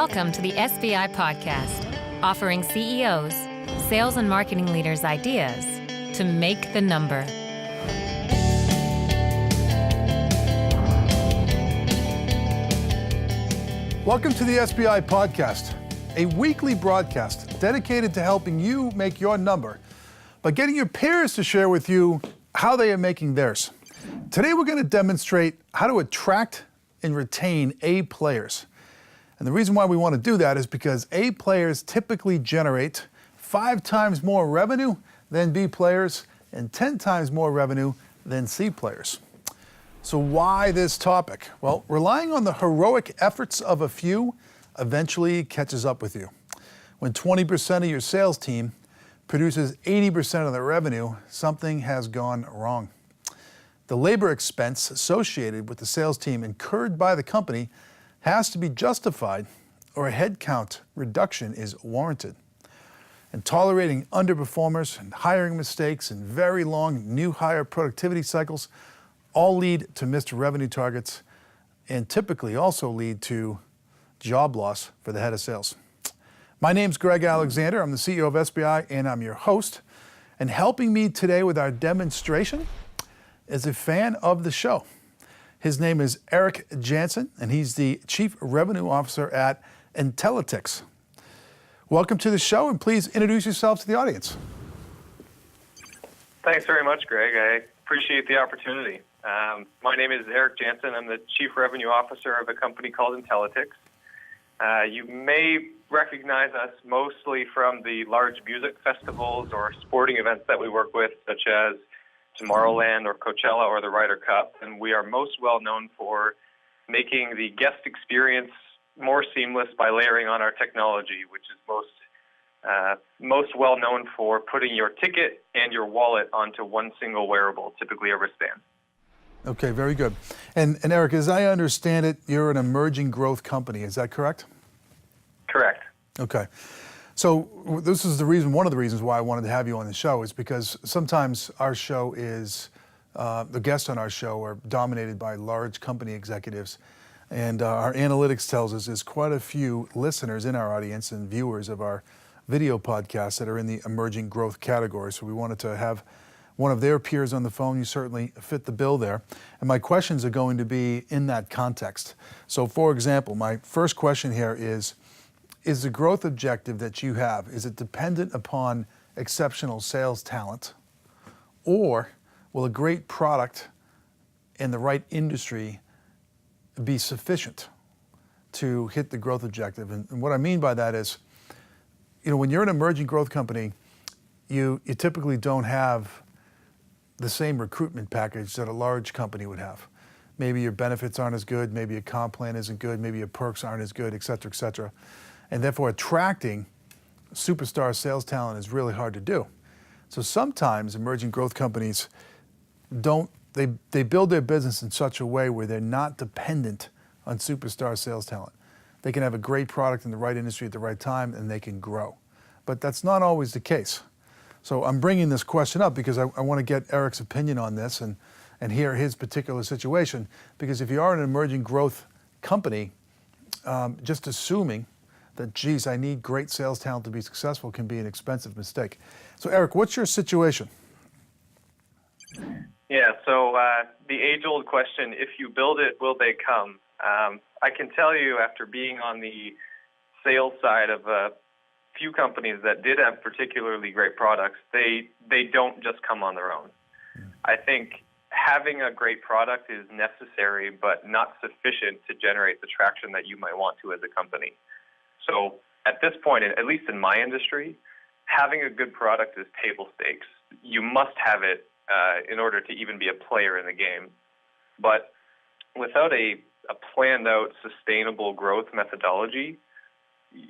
Welcome to the SBI Podcast, offering CEOs, sales and marketing leaders ideas to make the number. Welcome to the SBI Podcast, a weekly broadcast dedicated to helping you make your number by getting your peers to share with you how they are making theirs. Today we're going to demonstrate how to attract and retain A players. And the reason why we want to do that is because A players typically generate 5 times more revenue than B players and 10 times more revenue than C players. So why this topic? Well, relying on the heroic efforts of a few eventually catches up with you. When 20% of your sales team produces 80% of the revenue, something has gone wrong. The labor expense associated with the sales team incurred by the company has to be justified, or a headcount reduction is warranted. And tolerating underperformers and hiring mistakes and very long new hire productivity cycles all lead to missed revenue targets and typically also lead to job loss for the head of sales. My name's Greg Alexander. I'm the CEO of SBI and I'm your host. And helping me today with our demonstration is a fan of the show. His name is Eric Janssen, and he's the Chief Revenue Officer at Intellityx. Welcome to the show, and please introduce yourself to the audience. Thanks very much, Greg. I appreciate the opportunity. My name is Eric Janssen. I'm the Chief Revenue Officer of a company called Intellityx. You may recognize us mostly from the large music festivals or sporting events that we work with, such as Tomorrowland or Coachella or the Ryder Cup, and we are most well known for making the guest experience more seamless by layering on our technology, which is most well known for putting your ticket and your wallet onto one single wearable, typically a wristband. Okay, very good. And Eric, as I understand it, you're an emerging growth company. Is that correct? Correct. Okay. So this is one of the reasons why I wanted to have you on the show, is because sometimes our show is, the guests on our show are dominated by large company executives. And our analytics tells us there's quite a few listeners in our audience and viewers of our video podcasts that are in the emerging growth category. So we wanted to have one of their peers on the phone. You certainly fit the bill there. And my questions are going to be in that context. So for example, my first question here is the growth objective that you have, is it dependent upon exceptional sales talent, or will a great product in the right industry be sufficient to hit the growth objective? And what I mean by that is, when you're an emerging growth company, you typically don't have the same recruitment package that a large company would have. Maybe your benefits aren't as good, maybe your comp plan isn't good, maybe your perks aren't as good, et cetera, et cetera. And therefore attracting superstar sales talent is really hard to do. So sometimes emerging growth companies they build their business in such a way where they're not dependent on superstar sales talent. They can have a great product in the right industry at the right time and they can grow. But that's not always the case. So I'm bringing this question up because I want to get Eric's opinion on this and hear his particular situation. Because if you are an emerging growth company, just assuming that, geez, I need great sales talent to be successful can be an expensive mistake. So Eric, what's your situation? Yeah, so the age-old question, if you build it, will they come? I can tell you, after being on the sales side of a few companies that did have particularly great products, they don't just come on their own. I think having a great product is necessary, but not sufficient to generate the traction that you might want to as a company. So at this point, at least in my industry, having a good product is table stakes. You must have it in order to even be a player in the game. But without a planned out, sustainable growth methodology,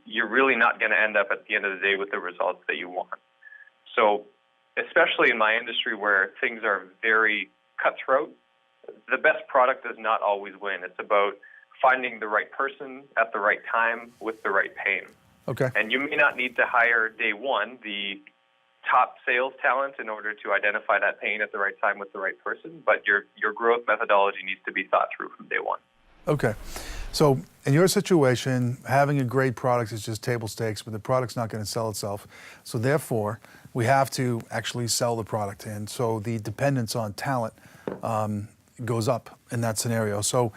you're really not going to end up at the end of the day with the results that you want. So especially in my industry where things are very cutthroat, the best product does not always win. It's about finding the right person at the right time with the right pain. Okay. And you may not need to hire day one the top sales talent in order to identify that pain at the right time with the right person, but your growth methodology needs to be thought through from day one. Okay. So in your situation, having a great product is just table stakes, but the product's not going to sell itself. So therefore, we have to actually sell the product. And so the dependence on talent goes up in that scenario. So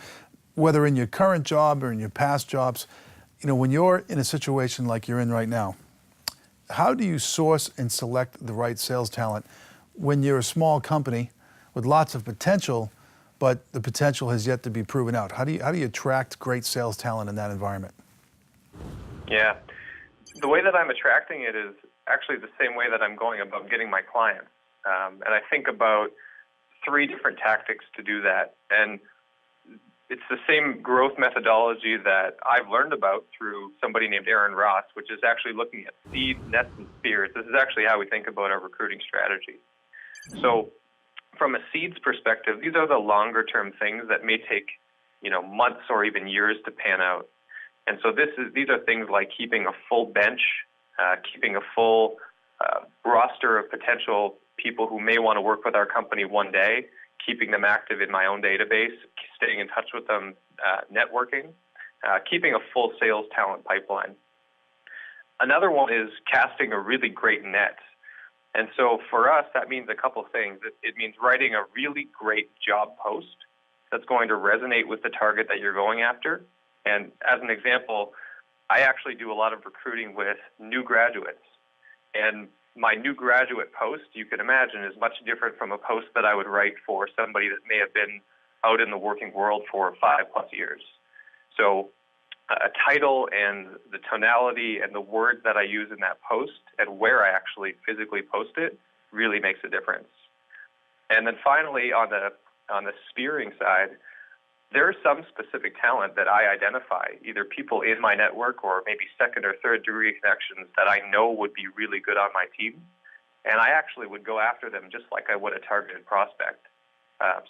whether in your current job or in your past jobs, when you're in a situation like you're in right now, how do you source and select the right sales talent when you're a small company with lots of potential, but the potential has yet to be proven out? How do you attract great sales talent in that environment? Yeah. The way that I'm attracting it is actually the same way that I'm going about getting my clients. And I think about 3 different tactics to do that. And it's the same growth methodology that I've learned about through somebody named Aaron Ross, which is actually looking at seeds, nets, and spears. This is actually how we think about our recruiting strategy. So from a seeds perspective, these are the longer term things that may take, months or even years to pan out. And so these are things like keeping a full bench, keeping a full roster of potential people who may want to work with our company one day, keeping them active in my own database, staying in touch with them, networking, keeping a full sales talent pipeline. Another one is casting a really great net. And so for us, that means a couple things. It means writing a really great job post that's going to resonate with the target that you're going after. And as an example, I actually do a lot of recruiting with new graduates. And my new graduate post, you can imagine, is much different from a post that I would write for somebody that may have been out in the working world for 5+ years. So a title and the tonality and the words that I use in that post and where I actually physically post it really makes a difference. And then finally, on the spearing side, there's some specific talent that I identify, either people in my network or maybe second or third degree connections that I know would be really good on my team. And I actually would go after them just like I would a targeted prospect.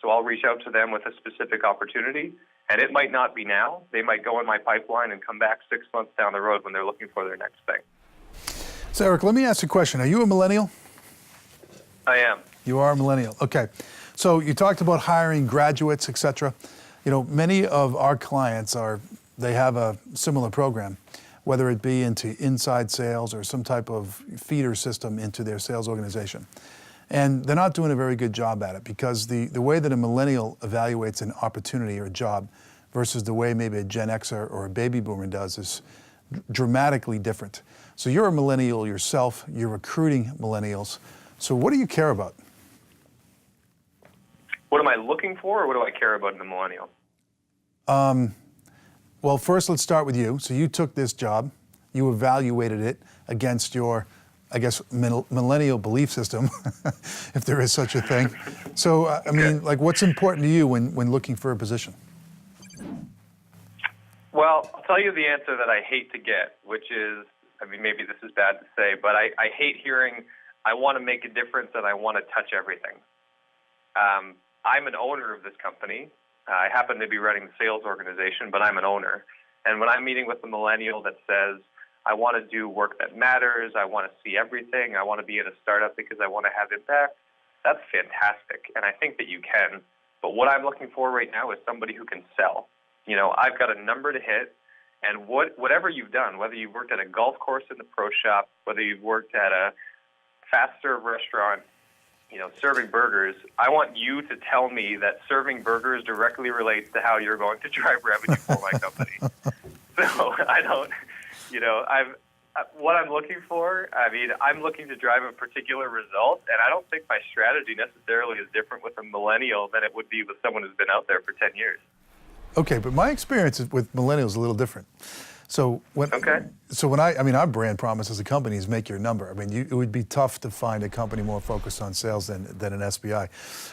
So I'll reach out to them with a specific opportunity, and it might not be now. They might go in my pipeline and come back 6 months down the road when they're looking for their next thing. So Eric, let me ask you a question. Are you a millennial? I am. You are a millennial. Okay. So you talked about hiring graduates, et cetera. Many of our clients they have a similar program, whether it be into inside sales or some type of feeder system into their sales organization. And they're not doing a very good job at it because the way that a millennial evaluates an opportunity or a job versus the way maybe a Gen Xer or a baby boomer does is dramatically different. So you're a millennial yourself, you're recruiting millennials. So what do you care about? What am I looking for, or what do I care about in a millennial? Well, first let's start with you. So you took this job, you evaluated it against your, I guess, millennial belief system, if there is such a thing. So, what's important to you when looking for a position? Well, I'll tell you the answer that I hate to get, which is, maybe this is bad to say, but I hate hearing, I want to make a difference and I want to touch everything. I'm an owner of this company. I happen to be running the sales organization, but I'm an owner. And when I'm meeting with a millennial that says, I want to do work that matters, I want to see everything, I want to be in a startup because I want to have impact, that's fantastic. And I think that you can. But what I'm looking for right now is somebody who can sell. I've got a number to hit, and whatever you've done, whether you've worked at a golf course in the pro shop, whether you've worked at a fast serve restaurant, serving burgers, I want you to tell me that serving burgers directly relates to how you're going to drive revenue for my company. So I don't, what I'm looking for, I'm looking to drive a particular result, and I don't think my strategy necessarily is different with a millennial than it would be with someone who's been out there for 10 years. Okay, but my experience with millennials is a little different. So when our brand promise as a company is make your number. It would be tough to find a company more focused on sales than an SBI.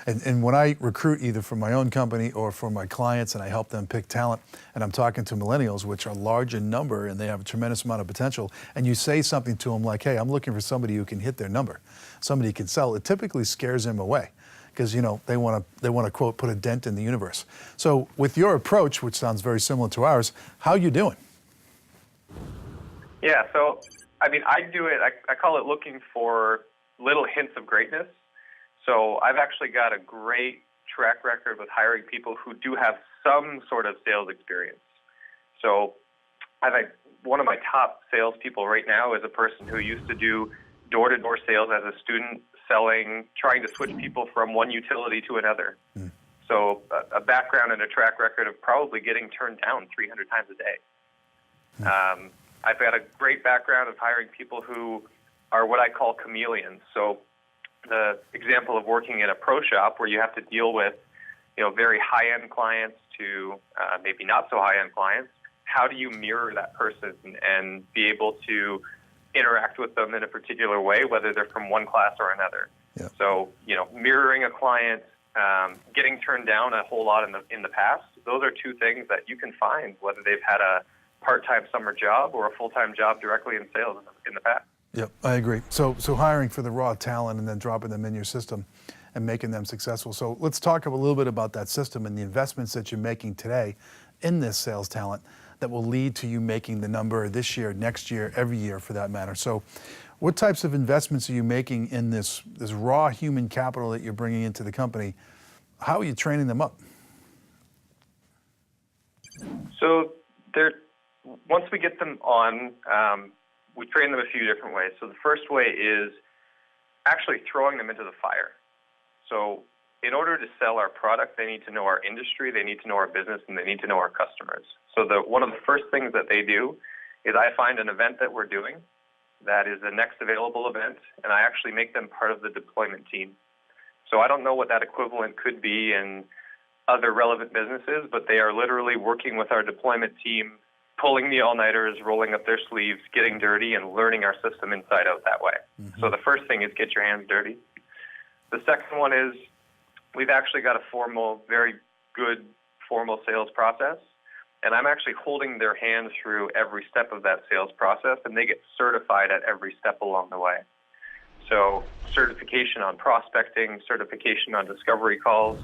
And when I recruit either for my own company or for my clients and I help them pick talent, and I'm talking to millennials, which are large in number and they have a tremendous amount of potential, and you say something to them like, hey, I'm looking for somebody who can hit their number, somebody who can sell, it typically scares them away. Because they want to quote put a dent in the universe. So with your approach, which sounds very similar to ours, how you doing? Yeah, so I do it. I call it looking for little hints of greatness. So I've actually got a great track record with hiring people who do have some sort of sales experience. So I think one of my top salespeople right now is a person who used to do door-to-door sales as a student, trying to switch people from one utility to another. So a background and a track record of probably getting turned down 300 times a day. I've got a great background of hiring people who are what I call chameleons. So the example of working in a pro shop where you have to deal with, very high-end clients to maybe not so high-end clients. How do you mirror that person and be able to interact with them in a particular way, whether they're from one class or another? Yeah. So, mirroring a client, getting turned down a whole lot in the past, those are two things that you can find, whether they've had a part-time summer job or a full-time job directly in sales in the past. Yep, I agree. So hiring for the raw talent and then dropping them in your system and making them successful. So let's talk a little bit about that system and the investments that you're making today in this sales talent that will lead to you making the number this year, next year, every year for that matter. So what types of investments are you making in this raw human capital that you're bringing into the company? How are you training them up? So once we get them on, we train them a few different ways. So the first way is actually throwing them into the fire. So in order to sell our product, they need to know our industry, they need to know our business, and they need to know our customers. So one of the first things that they do is I find an event that we're doing that is the next available event, and I actually make them part of the deployment team. So I don't know what that equivalent could be in other relevant businesses, but they are literally working with our deployment team, pulling the all-nighters, rolling up their sleeves, getting dirty, and learning our system inside out that way. So the first thing is get your hands dirty. The second one is we've actually got a very good formal sales process, and I'm actually holding their hands through every step of that sales process, and they get certified at every step along the way. So certification on prospecting, certification on discovery calls.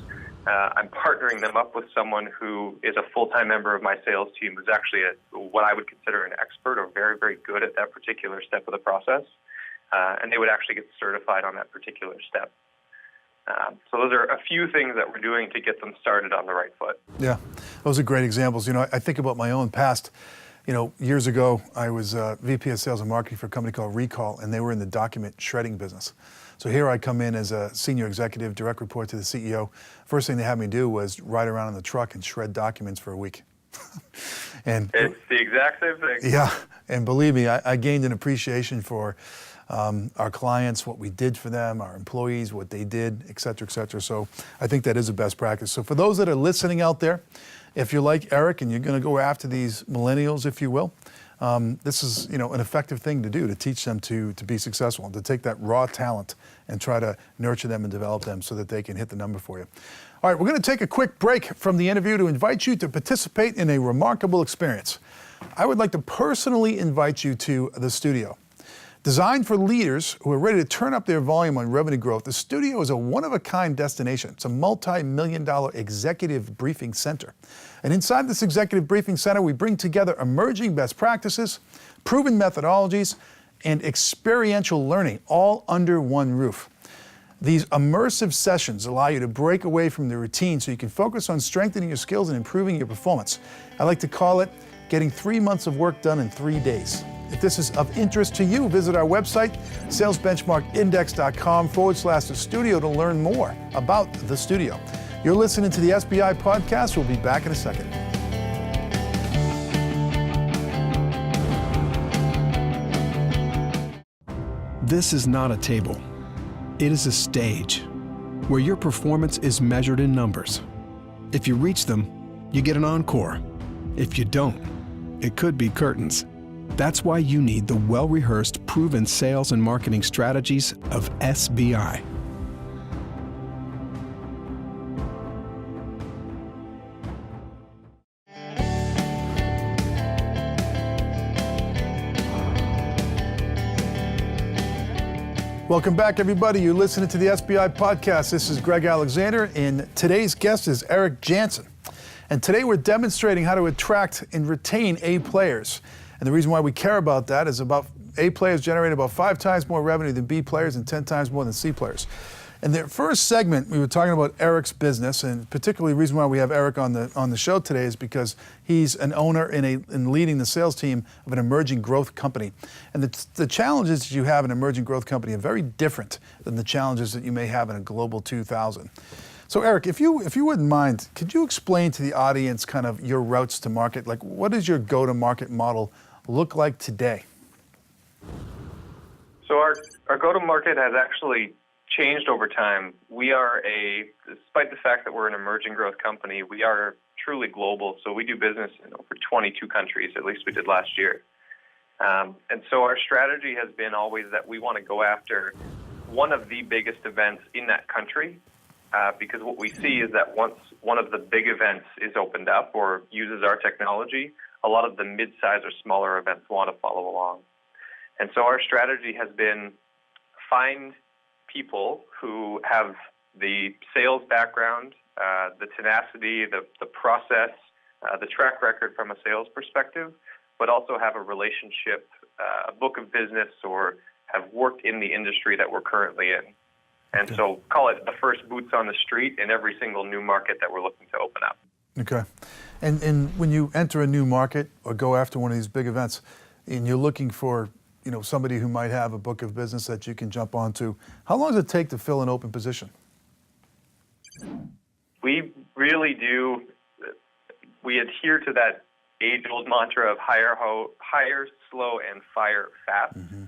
I'm partnering them up with someone who is a full-time member of my sales team who's actually what I would consider an expert or very, very good at that particular step of the process, and they would actually get certified on that particular step. So those are a few things that we're doing to get them started on the right foot. Yeah, those are great examples. I think about my own past. Years ago, I was VP of Sales and Marketing for a company called Recall, and they were in the document shredding business. So here I come in as a senior executive, direct report to the CEO. First thing they had me do was ride around in the truck and shred documents for a week. And it's the exact same thing. Yeah, and believe me, I gained an appreciation for our clients, what we did for them, our employees, what they did, et cetera, et cetera. So I think that is a best practice. So for those that are listening out there, if you're like Eric and you're going to go after these millennials, if you will, this is an effective thing to do to teach them to be successful and to take that raw talent and try to nurture them and develop them so that they can hit the number for you. All right, we're going to take a quick break from the interview to invite you to participate in a remarkable experience. I would like to personally invite you to the studio. Designed for leaders who are ready to turn up their volume on revenue growth, the studio is a one-of-a-kind destination. It's a multi-million-dollar executive briefing center. And inside this executive briefing center, we bring together emerging best practices, proven methodologies, and experiential learning, all under one roof. These immersive sessions allow you to break away from the routine so you can focus on strengthening your skills and improving your performance. I like to call it getting 3 months of work done in 3 days. If this is of interest to you, visit our website, salesbenchmarkindex.com/the studio to learn more about the studio. You're listening to the SBI podcast. We'll be back in a second. This is not a table. It is a stage where your performance is measured in numbers. If you reach them, you get an encore. If you don't, it could be curtains. That's why you need the well-rehearsed, proven sales and marketing strategies of SBI. Welcome back, everybody. You're listening to the SBI podcast. This is Greg Alexander, and today's guest is Eric Janssen. And today we're demonstrating how to attract and retain A players. And the reason why we care about that is about A players generate about 5 times more revenue than B players and 10 times more than C players. In the first segment, we were talking about Eric's business, and particularly the reason why we have Eric on the show today is because he's an owner in leading the sales team of an emerging growth company. And the challenges that you have in an emerging growth company are very different than the challenges that you may have in a global 2000. So Eric, if you wouldn't mind, could you explain to the audience kind of your routes to market? Like, what does your go-to-market model look like today? So our go-to-market has actually changed over time. We are despite the fact that we're an emerging growth company, we are truly global. So we do business in over 22 countries, at least we did last year. And so our strategy has been always that we want to go after one of the biggest events in that country, because what we see is that once one of the big events is opened up or uses our technology, a lot of the mid-size or smaller events want to follow along. And so our strategy has been find people who have the sales background, the tenacity, the process, the track record from a sales perspective, but also have a relationship, a book of business, or have worked in the industry that we're currently in. And so call it the first boots on the street in every single new market that we're looking to open up. Okay. And when you enter a new market or go after one of these big events, and you're looking for somebody who might have a book of business that you can jump onto, how long does it take to fill an open position? We really do. We adhere to that age-old mantra of hire slow and fire fast. Mm-hmm.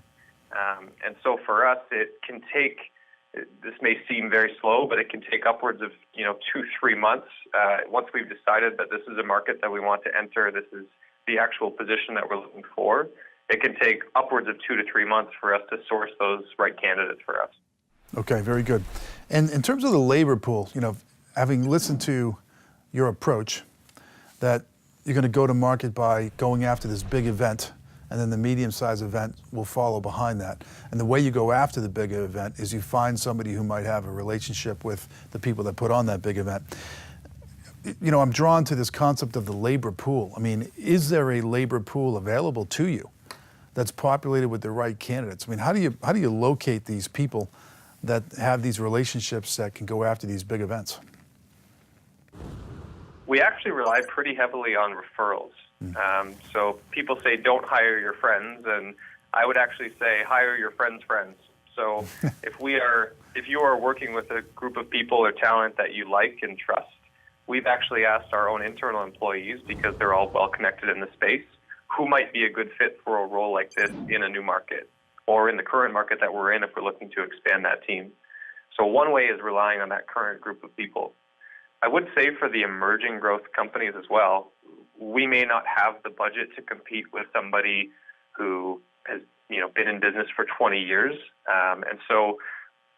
And so for us, it can take, this may seem very slow, but it can take upwards of 2-3 months. Once we've decided that this is a market that we want to enter, this is the actual position that we're looking for, it can take upwards of 2 to 3 months for us to source those right candidates for us. Okay, very good. And in terms of the labor pool, having listened to your approach, that you're going to go to market by going after this big event, and then the medium-sized event will follow behind that. And the way you go after the big event is you find somebody who might have a relationship with the people that put on that big event. I'm drawn to this concept of the labor pool. I mean, is there a labor pool available to you that's populated with the right candidates? I mean, how do you locate these people that have these relationships that can go after these big events? We actually rely pretty heavily on referrals. So people say don't hire your friends, and I would actually say hire your friends' friends. So if you are working with a group of people or talent that you like and trust, we've actually asked our own internal employees, because they're all well connected in the space, who might be a good fit for a role like this in a new market or in the current market that we're in if we're looking to expand that team. So one way is relying on that current group of people. I would say for the emerging growth companies as well, we may not have the budget to compete with somebody who has been in business for 20 years. And so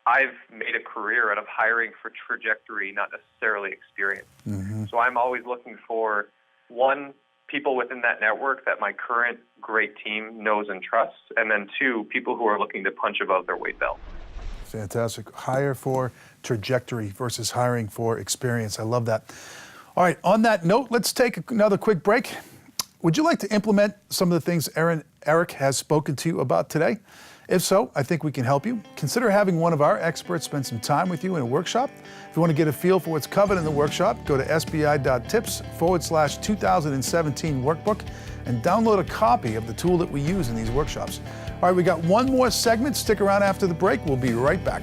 I've made a career out of hiring for trajectory, not necessarily experience. Mm-hmm. So I'm always looking for, one, people within that network that my current great team knows and trusts, and then two, people who are looking to punch above their weight belt. Fantastic. Hire for trajectory versus hiring for experience. I love that. All right, on that note, let's take another quick break. Would you like to implement some of the things Eric has spoken to you about today? If so, I think we can help you. Consider having one of our experts spend some time with you in a workshop. If you want to get a feel for what's covered in the workshop, go to sbi.tips/2017 workbook and download a copy of the tool that we use in these workshops. All right, we got one more segment. Stick around after the break. We'll be right back.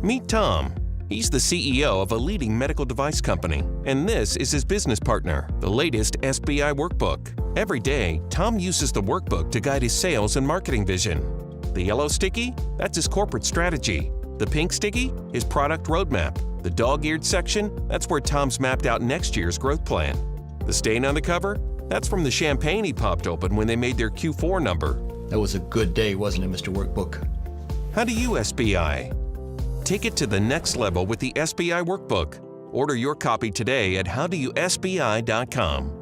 Meet Tom. He's the CEO of a leading medical device company, and this is his business partner, the latest SBI Workbook. Every day, Tom uses the workbook to guide his sales and marketing vision. The yellow sticky? That's his corporate strategy. The pink sticky? His product roadmap. The dog-eared section? That's where Tom's mapped out next year's growth plan. The stain on the cover? That's from the champagne he popped open when they made their Q4 number. That was a good day, wasn't it, Mr. Workbook? How do you SBI? Take it to the next level with the SBI Workbook. Order your copy today at howdoyousbi.com.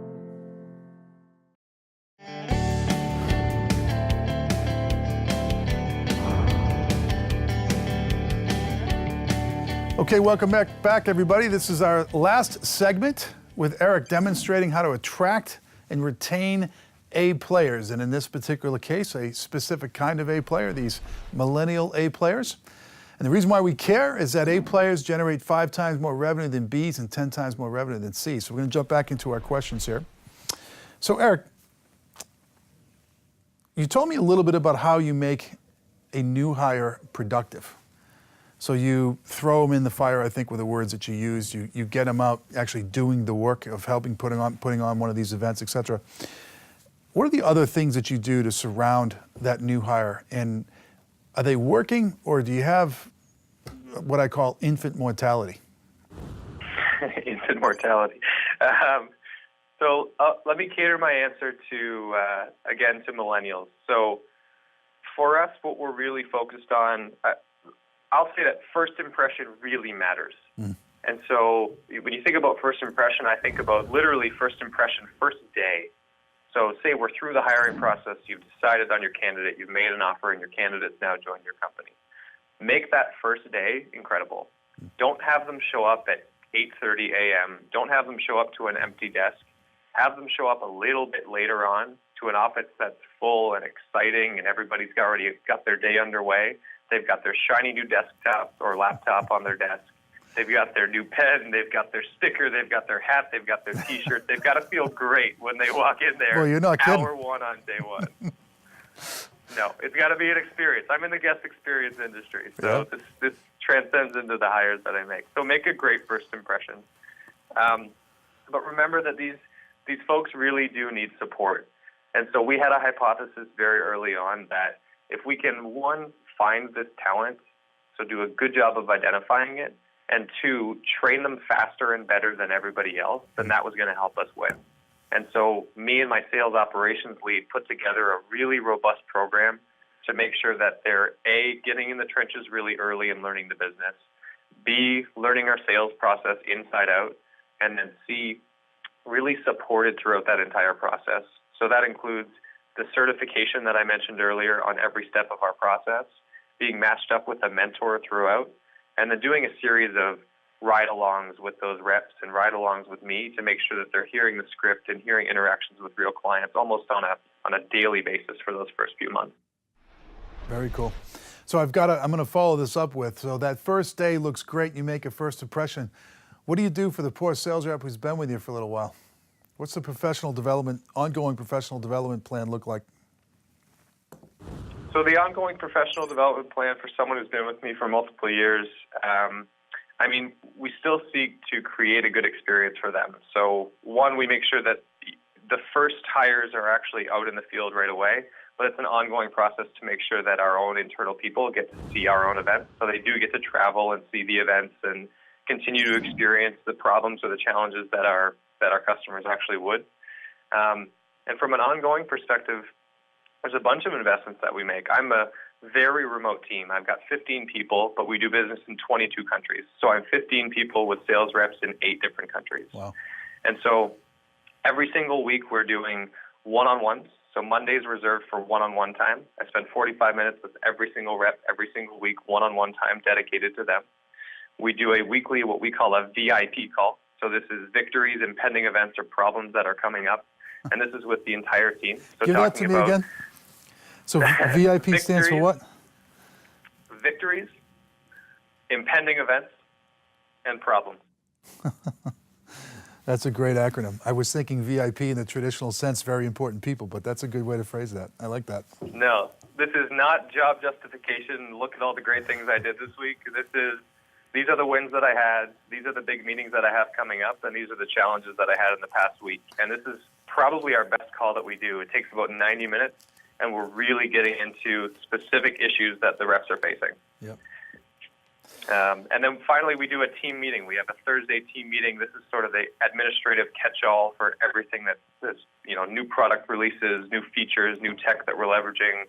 Okay, welcome back, everybody. This is our last segment with Eric demonstrating how to attract and retain A players, and in this particular case, a specific kind of A player, these millennial A players. And the reason why we care is that A players generate 5 times more revenue than Bs and 10 times more revenue than Cs. So we're going to jump back into our questions here. So Eric, you told me a little bit about how you make a new hire productive. So you throw them in the fire, I think, were the words that you used. You get them out actually doing the work of helping putting on one of these events, et cetera. What are the other things that you do to surround that new hire? And are they working, or do you have what I call infant mortality? Infant mortality. So let me cater my answer to, again, to millennials. So for us, what we're really focused on, I'll say that first impression really matters. And so when you think about first impression, I think about literally first impression, first day. So say we're through the hiring process, you've decided on your candidate, you've made an offer, and your candidate's now joined your company. Make that first day incredible. Don't have them show up at 8:30 a.m. Don't have them show up to an empty desk. Have them show up a little bit later on to an office that's full and exciting, and everybody's already got their day underway. They've got their shiny new desktop or laptop on their desk. They've got their new pen, they've got their sticker, they've got their hat, they've got their T-shirt. They've got to feel great when they walk in there. Well, you're not kidding. Hour one on day one. No, it's got to be an experience. I'm in the guest experience industry, so this transcends into the hires that I make. So make a great first impression. But remember that these folks really do need support. And so we had a hypothesis very early on that if we can, one, find this talent, so do a good job of identifying it, and two, train them faster and better than everybody else, then that was going to help us win. And so me and my sales operations lead put together a really robust program to make sure that they're, A, getting in the trenches really early and learning the business, B, learning our sales process inside out, and then C, really supported throughout that entire process. So that includes the certification that I mentioned earlier on every step of our process, being matched up with a mentor throughout, and then doing a series of ride-alongs with those reps and ride-alongs with me to make sure that they're hearing the script and hearing interactions with real clients almost on a daily basis for those first few months. Very cool. So I'm going to follow this up with, so that first day looks great, you make a first impression. What do you do for the poor sales rep who's been with you for a little while? What's the ongoing professional development plan look like? So the ongoing professional development plan for someone who's been with me for multiple years, we still seek to create a good experience for them. So one, we make sure that the first hires are actually out in the field right away, but it's an ongoing process to make sure that our own internal people get to see our own events. So they do get to travel and see the events and continue to experience the problems or the challenges that our customers actually would. And from an ongoing perspective, there's a bunch of investments that we make. I'm a very remote team. I've got 15 people, but we do business in 22 countries. So I'm 15 people with sales reps in 8 different countries. Wow. And so every single week we're doing one-on-ones. So Monday's reserved for one-on-one time. I spend 45 minutes with every single rep every single week, one-on-one time dedicated to them. We do a weekly, what we call a VIP call. So this is victories, impending events, or problems that are coming up. And this is with the entire team. So Give that to me again. So VIP stands for what? Victories, impending events, and problems. That's a great acronym. I was thinking VIP in the traditional sense, very important people, but that's a good way to phrase that. I like that. No, this is not job justification. Look at all the great things I did this week. These are the wins that I had. These are the big meetings that I have coming up, and these are the challenges that I had in the past week. And this is probably our best call that we do. It takes about 90 minutes, and we're really getting into specific issues that the reps are facing. Yep. And then finally, we do a team meeting. We have a Thursday team meeting. This is sort of the administrative catch-all for everything that's new product releases, new features, new tech that we're leveraging,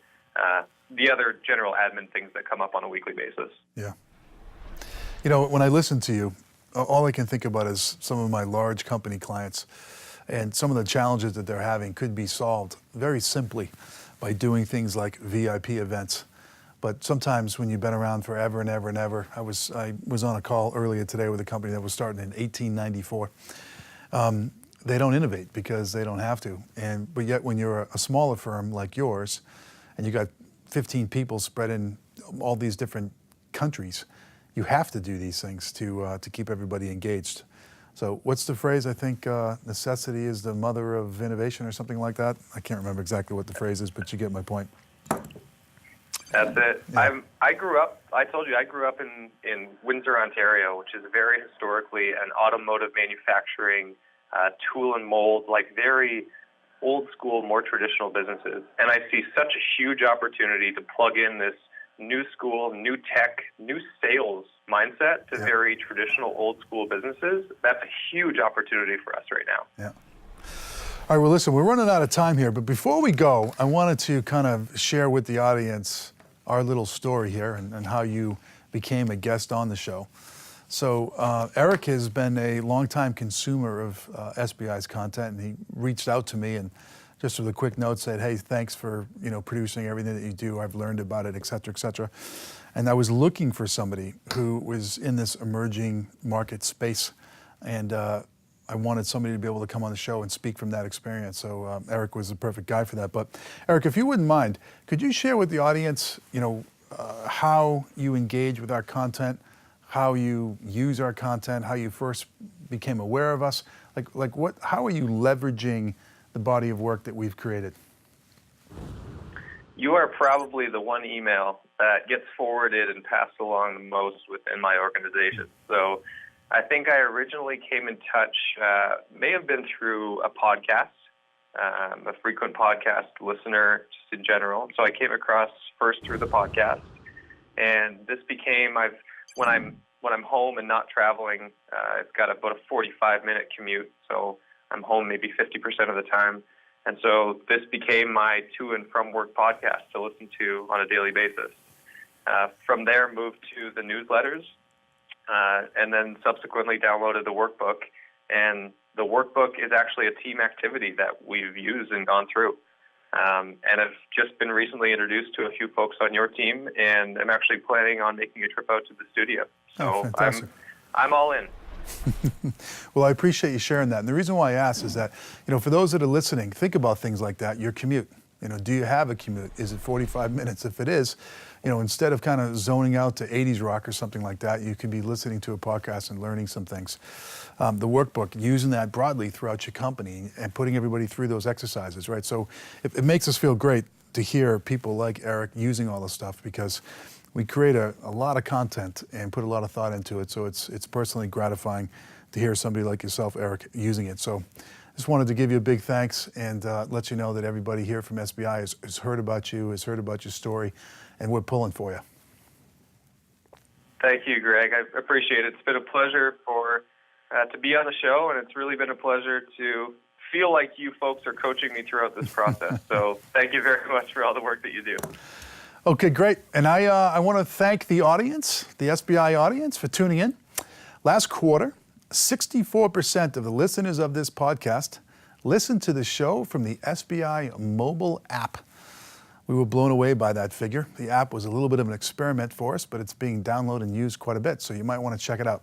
the other general admin things that come up on a weekly basis. Yeah. You know, when I listen to you, all I can think about is some of my large company clients, and some of the challenges that they're having could be solved very simply by doing things like VIP events. But sometimes when you've been around forever and ever and ever, I was on a call earlier today with a company that was starting in 1894. they don't innovate because they don't have to. But yet when you're a smaller firm like yours, and you got 15 people spread in all these different countries, you have to do these things to keep everybody engaged. So what's the phrase? I think necessity is the mother of innovation or something like that. I can't remember exactly what the phrase is, but you get my point. That's it. Yeah. I grew up in Windsor, Ontario, which is very historically an automotive manufacturing, tool and mold, like very old school, more traditional businesses. And I see such a huge opportunity to plug in this new school, new tech, new sales mindset to very traditional old school businesses. That's a huge opportunity for us right now. Yeah. All right, well, listen, we're running out of time here, but before we go, I wanted to kind of share with the audience our little story here and how you became a guest on the show. So Eric has been a longtime consumer of SBI's content, and he reached out to me and just with a quick note said, hey, thanks for producing everything that you do. I've learned about it, et cetera, et cetera. And I was looking for somebody who was in this emerging market space, and I wanted somebody to be able to come on the show and speak from that experience. So Eric was the perfect guy for that. But Eric, if you wouldn't mind, could you share with the audience, how you engage with our content, how you use our content, how you first became aware of us? How are you leveraging the body of work that we've created? You are probably the one email that gets forwarded and passed along the most within my organization. So I think I originally came in touch, may have been through a podcast, a frequent podcast listener just in general. So I came across first through the podcast, and this became, when I'm home and not traveling, it's got about a 45-minute commute, so I'm home maybe 50% of the time. And so this became my to and from work podcast to listen to on a daily basis. From there, moved to the newsletters, and then subsequently downloaded the workbook. And the workbook is actually a team activity that we've used and gone through. And I've just been recently introduced to a few folks on your team, and I'm actually planning on making a trip out to the studio. So fantastic. I'm all in. Well, I appreciate you sharing that. And the reason why I ask is that, for those that are listening, think about things like that. Your commute. Do you have a commute? Is it 45 minutes? If it is, instead of kind of zoning out to 80s rock or something like that, you could be listening to a podcast and learning some things. The workbook, using that broadly throughout your company and putting everybody through those exercises, right? So it makes us feel great to hear people like Eric using all this stuff, because we create a lot of content and put a lot of thought into it. So it's personally gratifying to hear somebody like yourself, Eric, using it. So just wanted to give you a big thanks and let you know that everybody here from SBI has heard about you, has heard about your story, and we're pulling for you. Thank you, Greg. I appreciate it. It's been a pleasure to be on the show, and it's really been a pleasure to feel like you folks are coaching me throughout this process. So thank you very much for all the work that you do. Okay, great. And I want to thank the audience, the SBI audience, for tuning in. Last quarter, 64% of the listeners of this podcast listened to the show from the SBI mobile app. We were blown away by that figure. The app was a little bit of an experiment for us, but it's being downloaded and used quite a bit, so you might want to check it out.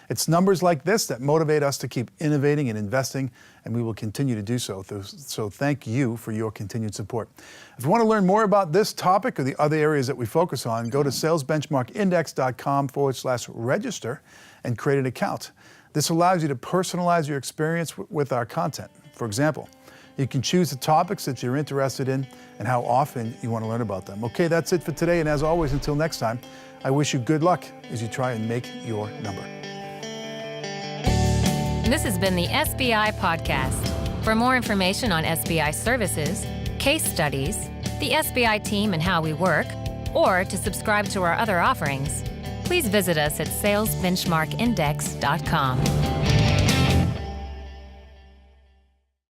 It's numbers like this that motivate us to keep innovating and investing, and we will continue to do so. So thank you for your continued support. If you want to learn more about this topic or the other areas that we focus on, go to salesbenchmarkindex.com/register and create an account. This allows you to personalize your experience with our content. For example, you can choose the topics that you're interested in and how often you want to learn about them. Okay, that's it for today, and as always, until next time, I wish you good luck as you try and make your number. This has been the SBI Podcast. For more information on SBI services, case studies, the SBI team and how we work, or to subscribe to our other offerings, please visit us at salesbenchmarkindex.com.